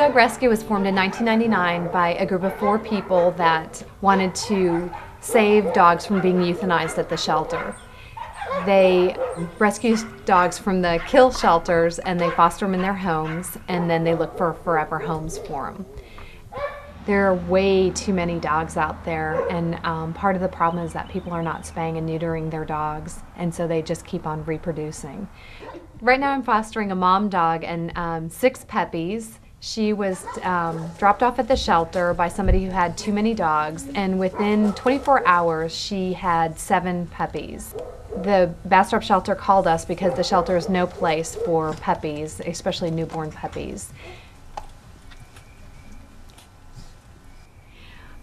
Dog Rescue was formed in 1999 by a group of 4 people that wanted to save dogs from being euthanized at the shelter. They rescue dogs from the kill shelters and they foster them in their homes, and then they look for forever homes for them. There are way too many dogs out there, and part of the problem is that people are not spaying and neutering their dogs, and so they just keep on reproducing. Right now I'm fostering a mom dog and 6 puppies. She was dropped off at the shelter by somebody who had too many dogs, and within 24 hours she had 7 puppies. The Bastrop shelter called us because the shelter is no place for puppies, especially newborn puppies.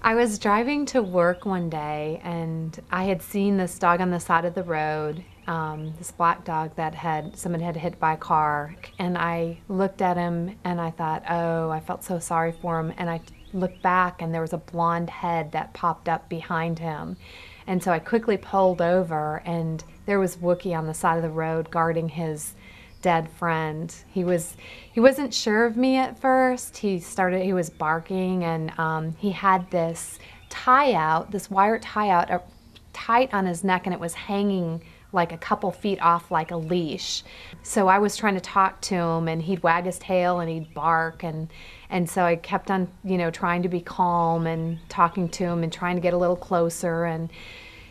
I was driving to work one day and I had seen this dog on the side of the road, this black dog that someone had hit by a car, and I looked at him and I thought, oh, I felt so sorry for him, and I looked back and there was a blonde head that popped up behind him. And so I quickly pulled over and there was Wookie on the side of the road guarding his dead friend. He wasn't sure of me at first. He was barking, and he had this this wire tie out tight on his neck, and it was hanging like a couple feet off like a leash. So I was trying to talk to him and he'd wag his tail and he'd bark, and so I kept on, trying to be calm and talking to him and trying to get a little closer, and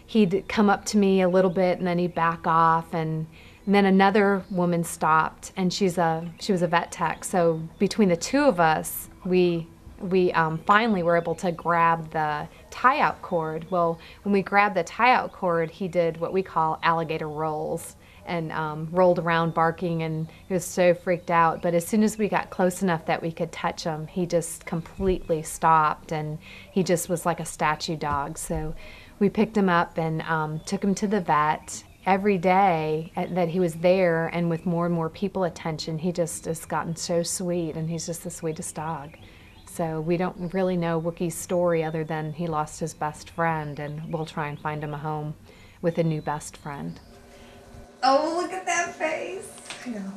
he'd come up to me a little bit and then he'd back off, and then another woman stopped, and she was a vet tech. So between the 2 of us, we finally were able to grab the tie-out cord. Well, when we grabbed the tie-out cord, he did what we call alligator rolls and rolled around barking, and he was so freaked out. But as soon as we got close enough that we could touch him, he just completely stopped, and he just was like a statue dog. So we picked him up and took him to the vet. Every day that he was there, and with more and more people attention, he just has gotten so sweet, and he's just the sweetest dog. So we don't really know Wookie's story other than he lost his best friend, and we'll try and find him a home with a new best friend. Oh, look at that face. I know.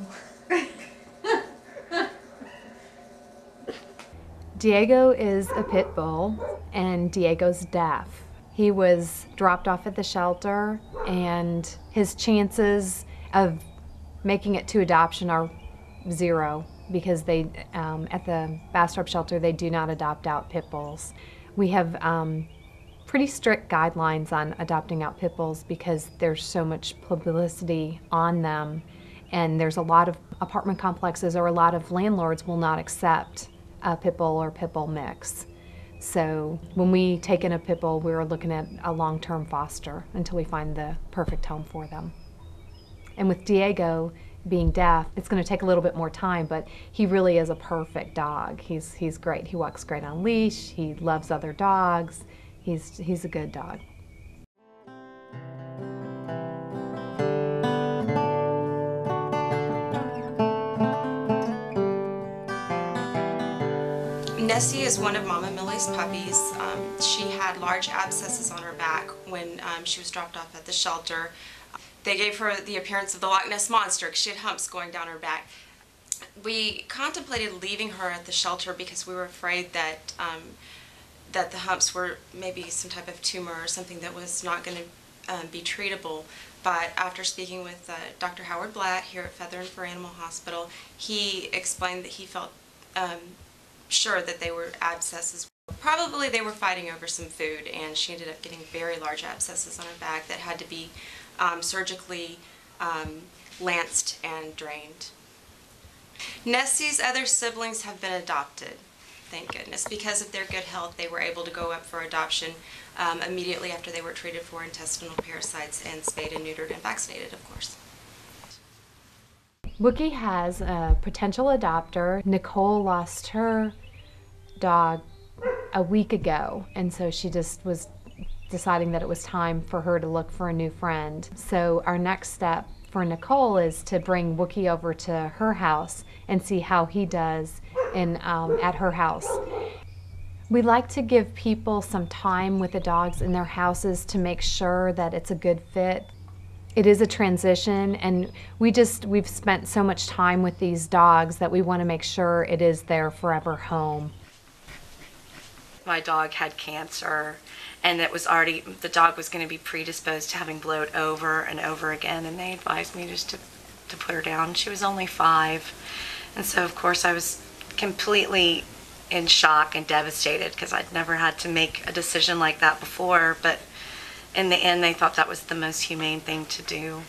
Diego is a pit bull, and Diego's deaf. He was dropped off at the shelter, and his chances of making it to adoption are 0 because they, at the Bastrop shelter, they do not adopt out pit bulls. We have pretty strict guidelines on adopting out pit bulls because there's so much publicity on them, and there's a lot of apartment complexes or a lot of landlords will not accept a pit bull or pit bull mix. So when we take in a pit bull, we're looking at a long-term foster until we find the perfect home for them. And with Diego being deaf, it's going to take a little bit more time, but he really is a perfect dog. He's great. He walks great on leash. He loves other dogs. He's a good dog. Nessie is one of Mama Millie's puppies. She had large abscesses on her back when she was dropped off at the shelter. They gave her the appearance of the Loch Ness Monster because she had humps going down her back. We contemplated leaving her at the shelter because we were afraid that that the humps were maybe some type of tumor or something that was not going to be treatable. But after speaking with Dr. Howard Blatt here at Feather and Fur Animal Hospital, he explained that he felt sure that they were abscesses. Probably they were fighting over some food, and she ended up getting very large abscesses on her back that had to be surgically lanced and drained. Nessie's other siblings have been adopted, thank goodness. Because of their good health, they were able to go up for adoption immediately after they were treated for intestinal parasites and spayed and neutered and vaccinated, of course. Wookie has a potential adopter. Nicole lost her dog a week ago, and so she just was deciding that it was time for her to look for a new friend. So our next step for Nicole is to bring Wookie over to her house and see how he does at her house. We like to give people some time with the dogs in their houses to make sure that it's a good fit. it is a transition, and we've spent so much time with these dogs that we want to make sure it is their forever home. My dog had cancer, and the dog was going to be predisposed to having bloat over and over again, and they advised me just to put her down. She was only 5, and so of course I was completely in shock and devastated because I'd never had to make a decision like that before, but in the end they thought that was the most humane thing to do.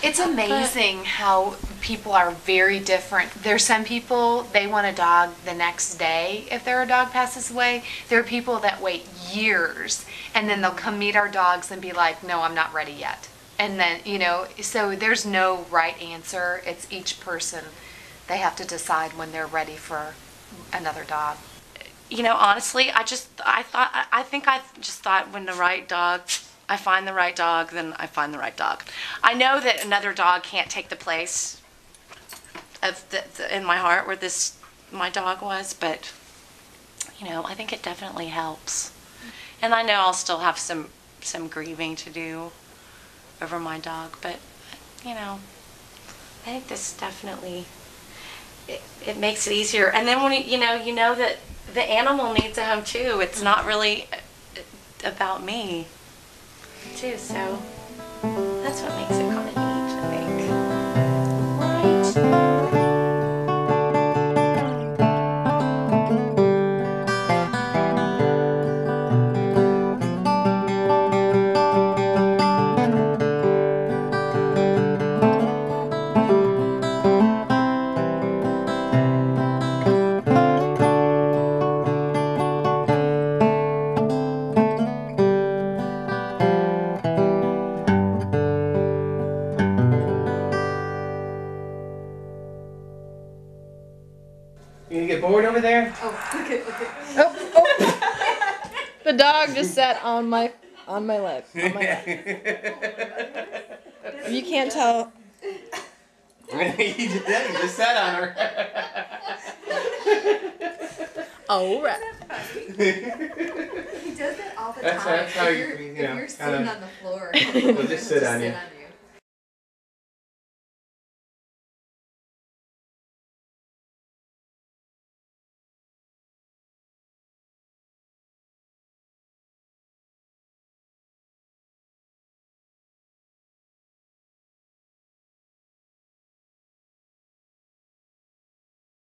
It's amazing how people are very different. There's some people, they want a dog the next day if their dog passes away. There are people that wait years and then they'll come meet our dogs and be like, no, I'm not ready yet. And then, so there's no right answer. It's each person. They have to decide when they're ready for another dog. Honestly, I just thought when I find the right dog, then I find the right dog. I know that another dog can't take the place of in my heart where my dog was, but I think it definitely helps. And I know I'll still have some grieving to do over my dog, but I think this definitely it makes it easier. And then when you know that the animal needs a home too. It's not really about me too, so that's what makes it kind of neat, I think. Right. You gonna get bored over there? The dog just sat on my leg. On my lap. You can't tell. You just sat on her. Oh, right. He does that all the time. That's how if you're sitting on the floor, He'll just sit on you.